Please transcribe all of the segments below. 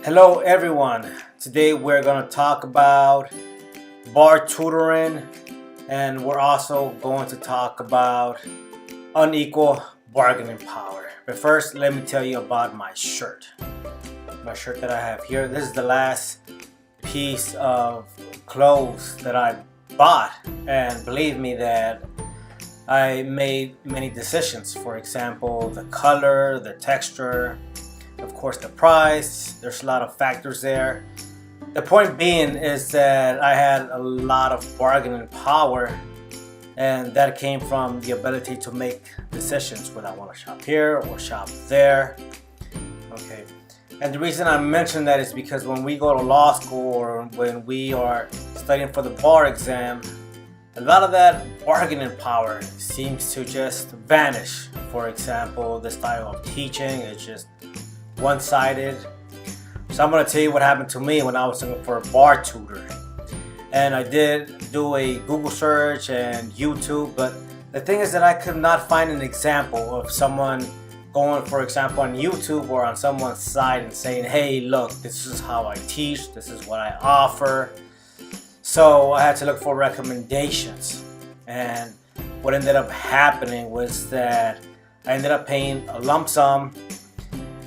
Hello everyone, today we're going to talk about bar tutoring, and we're also going to talk about unequal bargaining power. But first, let me tell you about my shirt that I have here. This is the last piece of clothes that I bought, and believe me that I made many decisions. For example, the color, the texture, of course the price. There's a lot of factors there. The point being is that I had a lot of bargaining power, and that came from the ability to make decisions whether I want to shop here or shop there. Okay, and the reason I mention that is because when we go to law school or when we are studying for the bar exam, a lot of that bargaining power seems to just vanish. For example, the style of teaching is just one-sided. So I'm going to tell you what happened to me when I was looking for a bar tutor. And I did do a Google search and YouTube, but the thing is that I could not find an example of someone going, for example, on YouTube or on someone's site and saying, hey, look, this is how I teach, this is what I offer. So I had to look for recommendations. And what ended up happening was that I ended up paying a lump sum.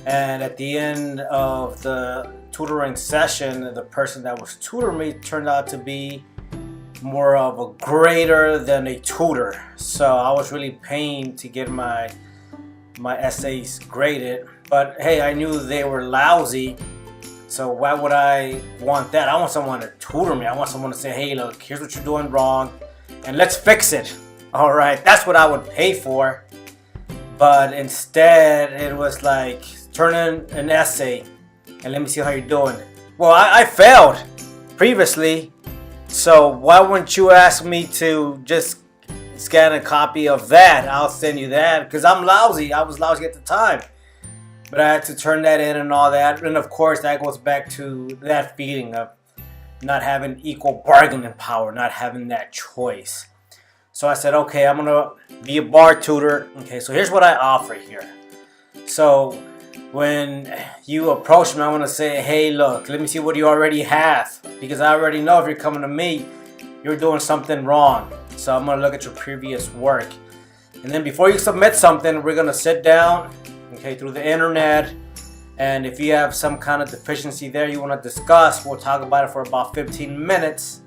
And at the end of the tutoring session, the person that was tutoring me turned out to be more of a grader than a tutor. So I was really paying to get my essays graded. But hey, I knew they were lousy. So why would I want that? I want someone to tutor me. I want someone to say, hey, look, here's what you're doing wrong, and let's fix it. All right, that's what I would pay for. But instead, it was like, turn in an essay and let me see how you're doing. Well, I failed previously, so why wouldn't you ask me to just scan a copy of that? I'll send you that, because I'm lousy. I was lousy at the time. But I had to turn that in and all that. And of course, that goes back to that feeling of not having equal bargaining power, not having that choice. So I said, okay, I'm gonna be a bar tutor. Okay, so here's what I offer here. So when you approach me, I want to say, hey, look, let me see what you already have. Because I already know if you're coming to me, you're doing something wrong. So I'm gonna look at your previous work. And then before you submit something, we're gonna sit down, okay, through the internet. And if you have some kind of deficiency there you want to discuss, we'll talk about it for about 15 minutes.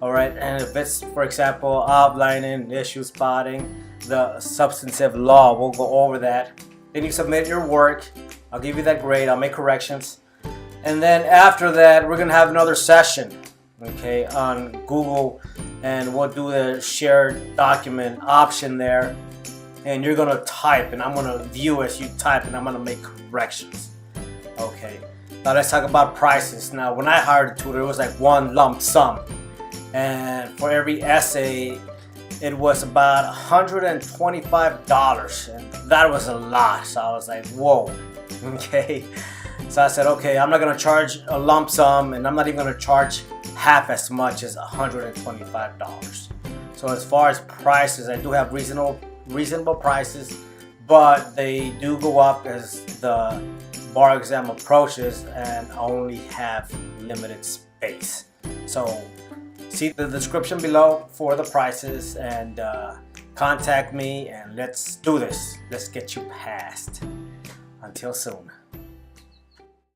All right, and if it's, for example, outlining, issue spotting, the substantive law, we'll go over that. Then you submit your work. I'll give you that grade. I'll make corrections. And then after that, we're going to have another session, okay, on Google. And we'll do the shared document option there. And you're going to type, and I'm going to view as you type, and I'm going to make corrections. Okay, now let's talk about prices. Now, when I hired a tutor, it was like one lump sum. And for every essay, it was about $125. And that was a lot. So I was like, whoa. Okay. So I said, okay, I'm not going to charge a lump sum, and I'm not even going to charge half as much as $125. So as far as prices, I do have reasonable prices, but they do go up as the bar exam approaches and only have limited space. So see the description below for the prices, and contact me, and let's do this. Let's get you passed. Until soon.